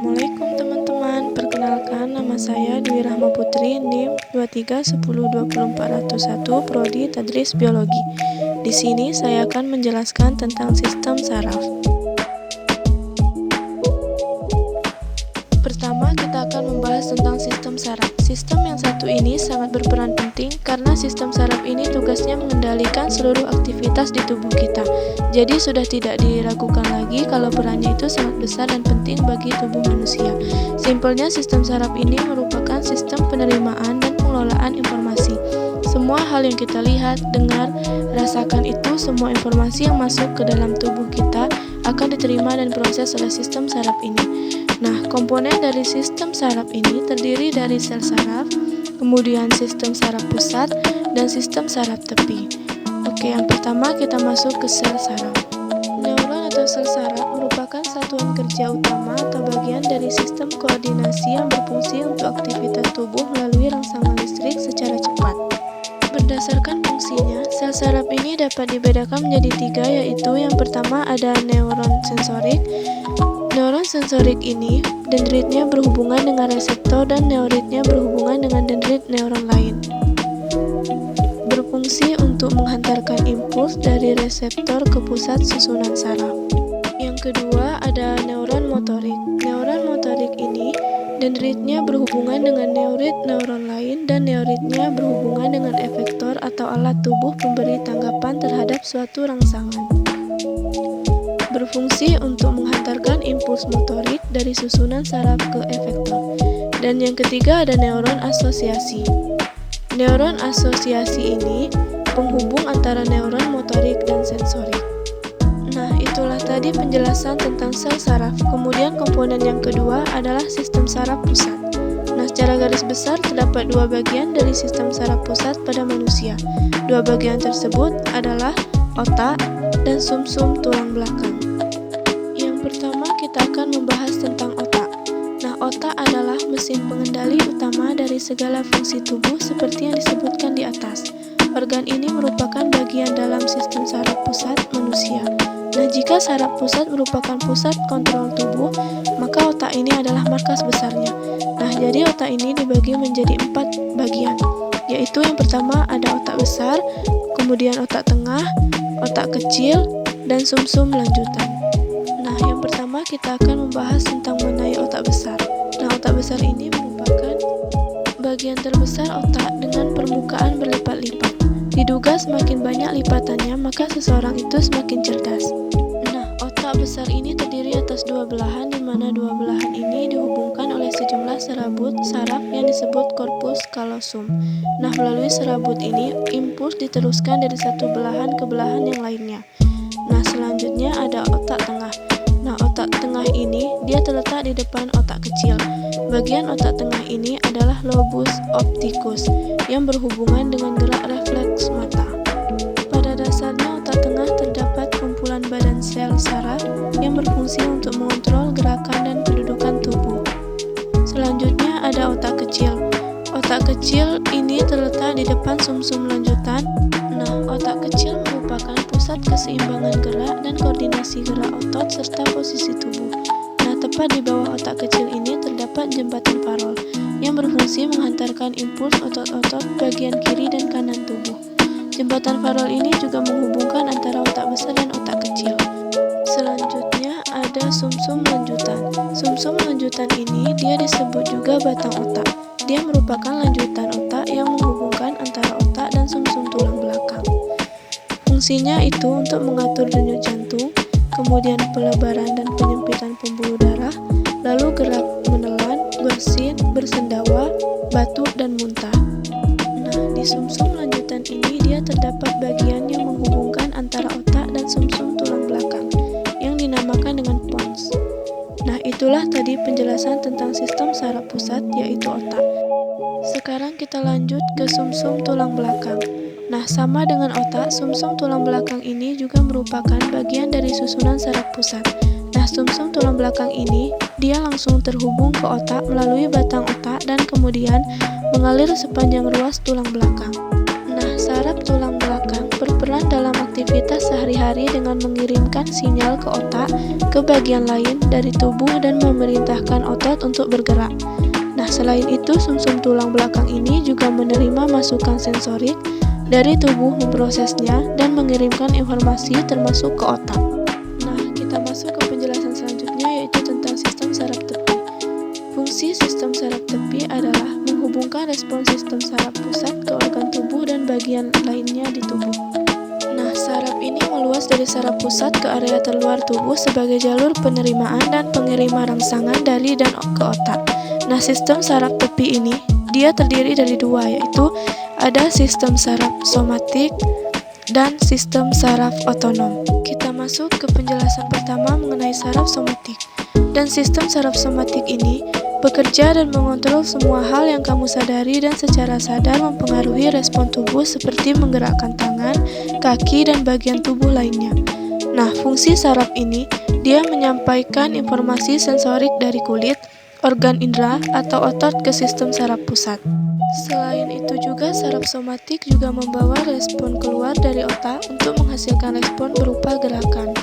Assalamualaikum teman-teman, perkenalkan nama saya Dwi Rahma Putri, NIM 231020401, Prodi Tadris Biologi. Di sini saya akan menjelaskan tentang sistem saraf. Pertama, kita akan membahas tentang sistem saraf. Sistem yang satu ini sangat berperan penting karena sistem saraf ini tugasnya mengendalikan seluruh aktivitas di tubuh kita. Jadi sudah tidak diragukan lagi kalau perannya itu sangat besar dan penting bagi tubuh manusia. Simpelnya, sistem saraf ini merupakan sistem penerimaan dan pengelolaan informasi. Semua hal yang kita lihat, dengar, rasakan itu semua informasi yang masuk ke dalam tubuh kita akan diterima dan proses oleh sistem saraf ini. Nah, komponen dari sistem saraf ini terdiri dari sel saraf, kemudian sistem saraf pusat, dan sistem saraf tepi. Oke, yang pertama kita masuk ke sel saraf. Neuron atau sel saraf merupakan satuan kerja utama atau bagian dari sistem koordinasi yang berfungsi untuk aktivitas tubuh melalui rangsangan listrik secara cepat. Berdasarkan fungsinya, sel saraf ini dapat dibedakan menjadi tiga, yaitu yang pertama ada neuron sensorik. Neuron sensorik ini, dendritnya berhubungan dengan reseptor dan neuritnya berhubungan dengan dendrit neuron lain. Berfungsi untuk menghantarkan impuls dari reseptor ke pusat susunan saraf. Yang kedua ada neuron motorik. Neuron motorik ini, dendritnya berhubungan dengan neurit neuron lain dan neuritnya berhubungan dengan efektor atau alat tubuh pemberi tanggapan terhadap suatu rangsangan. Berfungsi untuk menghantarkan impuls motorik dari susunan saraf ke efektor. Dan yang ketiga ada neuron asosiasi. Neuron asosiasi ini penghubung antara neuron motorik dan sensorik. Nah, itulah tadi penjelasan tentang sel saraf. Kemudian komponen yang kedua adalah sistem saraf pusat. Nah, secara garis besar terdapat dua bagian dari sistem saraf pusat pada manusia. Dua bagian tersebut adalah otak dan sumsum tulang belakang. Yang pertama kita akan membahas tentang otak. Nah, otak adalah mesin pengendali utama dari segala fungsi tubuh seperti yang disebutkan di atas. Organ ini merupakan bagian dalam sistem saraf pusat manusia. Nah, jika saraf pusat merupakan pusat kontrol tubuh, maka otak ini adalah markas besarnya. Nah, jadi otak ini dibagi menjadi 4 bagian, yaitu yang pertama ada otak besar, kemudian otak tengah, otak kecil, dan sumsum lanjutan. Nah, yang pertama kita akan membahas tentang mengenai otak besar. Nah, otak besar ini merupakan bagian terbesar otak dengan permukaan berlipat-lipat. Diduga semakin banyak lipatannya, maka seseorang itu semakin cerdas. Nah, otak besar ini terdiri atas dua belahan, di mana dua belahan ini dihubungkan oleh sejumlah serabut saraf yang disebut korpus kalosum. Nah, melalui serabut ini, impuls diteruskan dari satu belahan ke belahan yang lainnya. Nah, selanjutnya ada otak tengah. Nah, otak tengah ini dia terletak di depan otak kecil. Bagian otak tengah ini adalah lobus opticus yang berhubungan dengan gerak refleks mata. Pada dasarnya otak tengah terdapat kumpulan badan sel saraf yang berfungsi untuk mengontrol gerakan dan kedudukan tubuh. Selanjutnya ada otak kecil. Otak kecil ini terletak di depan sumsum lanjutan. Nah, otak kecil merupakan pusat keseimbangan gerak dan koordinasi gerak otot serta posisi tubuh. Nah, tepat di bawah otak kecil ini terdapat jembatan farol yang berfungsi menghantarkan impuls otot-otot bagian kiri dan kanan tubuh. Jembatan farol ini juga menghubungkan antara otak besar dan otak kecil. Selanjutnya ada sumsum lanjutan. Sumsum lanjutan ini dia disebut juga batang otak. Dia merupakan lanjutan otak yang menghubungkan antara otak dan sumsum tulang belakang. Fungsinya itu untuk mengatur denyut jantung, kemudian pelebaran dan penyempitan pembuluh darah, lalu gerak menelan, bersin, bersendawa, batuk, dan muntah. Nah, di sumsum lanjutan ini dia terdapat bagian yang menghubungkan antara otak dan sumsum tulang belakang, yang dinamakan dengan pons. Nah, itulah tadi penjelasan tentang sistem saraf pusat, yaitu otak. Sekarang kita lanjut ke sumsum tulang belakang. Nah, sama dengan otak, sumsum tulang belakang ini juga merupakan bagian dari susunan saraf pusat. Nah, sumsum tulang belakang ini, dia langsung terhubung ke otak melalui batang otak dan kemudian mengalir sepanjang ruas tulang belakang. Nah, saraf tulang belakang berperan berperan dalam aktivitas sehari-hari dengan mengirimkan sinyal ke otak ke bagian lain dari tubuh dan memerintahkan otot untuk bergerak. Nah, selain itu, sumsum tulang belakang ini juga menerima masukan sensorik dari tubuh, memprosesnya dan mengirimkan informasi termasuk ke otak. Nah, kita masuk ke penjelasan selanjutnya, yaitu tentang sistem saraf tepi. Fungsi sistem saraf tepi adalah menghubungkan respon sistem saraf pusat ke organ tubuh dan bagian lainnya di tubuh. Nah, saraf ini meluas dari saraf pusat ke area terluar tubuh sebagai jalur penerimaan dan pengiriman rangsangan dari dan ke otak. Nah, sistem saraf tepi ini dia terdiri dari dua, yaitu ada sistem saraf somatik dan sistem saraf otonom. Kita masuk ke penjelasan pertama mengenai saraf somatik. Dan sistem saraf somatik ini bekerja dan mengontrol semua hal yang kamu sadari dan secara sadar mempengaruhi respon tubuh seperti menggerakkan tangan, kaki, dan bagian tubuh lainnya. Nah, fungsi saraf ini dia menyampaikan informasi sensorik dari kulit, organ indera, atau otot ke sistem saraf pusat. Selain itu juga saraf somatik juga membawa respon keluar dari otak untuk menghasilkan respon berupa gerakan.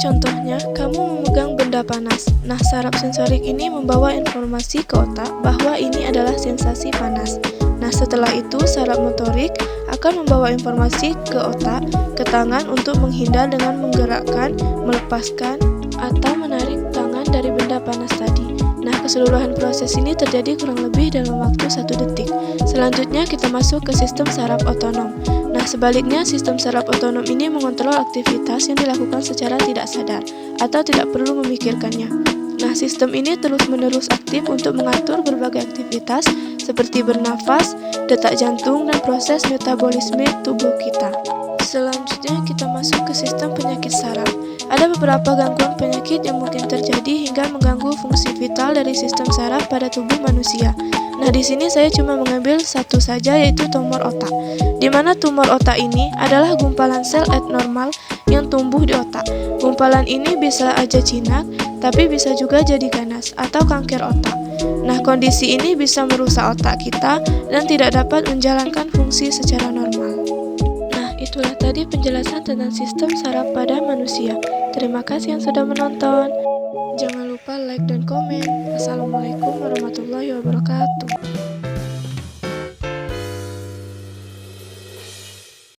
Contohnya, kamu memegang benda panas. Nah, saraf sensorik ini membawa informasi ke otak bahwa ini adalah sensasi panas. Nah, setelah itu saraf motorik akan membawa informasi ke otak, ke tangan untuk menghindar dengan menggerakkan, melepaskan, atau menarik tangan dari benda panas tadi. Nah, keseluruhan proses ini terjadi kurang lebih dalam waktu 1 detik. Selanjutnya kita masuk ke sistem saraf otonom. Nah, sebaliknya sistem saraf otonom ini mengontrol aktivitas yang dilakukan secara tidak sadar atau tidak perlu memikirkannya. Nah, sistem ini terus-menerus aktif untuk mengatur berbagai aktivitas seperti bernafas, detak jantung, dan proses metabolisme tubuh kita. Selanjutnya kita masuk ke sistem penyakit saraf. Ada beberapa gangguan penyakit yang mungkin terjadi hingga mengganggu fungsi vital dari sistem saraf pada tubuh manusia. Nah, di sini saya cuma mengambil satu saja, yaitu tumor otak. Di mana tumor otak ini adalah gumpalan sel abnormal yang tumbuh di otak. Gumpalan ini bisa aja jinak, tapi bisa juga jadi ganas atau kanker otak. Nah, kondisi ini bisa merusak otak kita dan tidak dapat menjalankan fungsi secara normal. Nah, itulah tadi penjelasan tentang sistem saraf pada manusia. Terima kasih yang sudah menonton. Jangan lupa like dan komen. Assalamualaikum warahmatullahi wabarakatuh.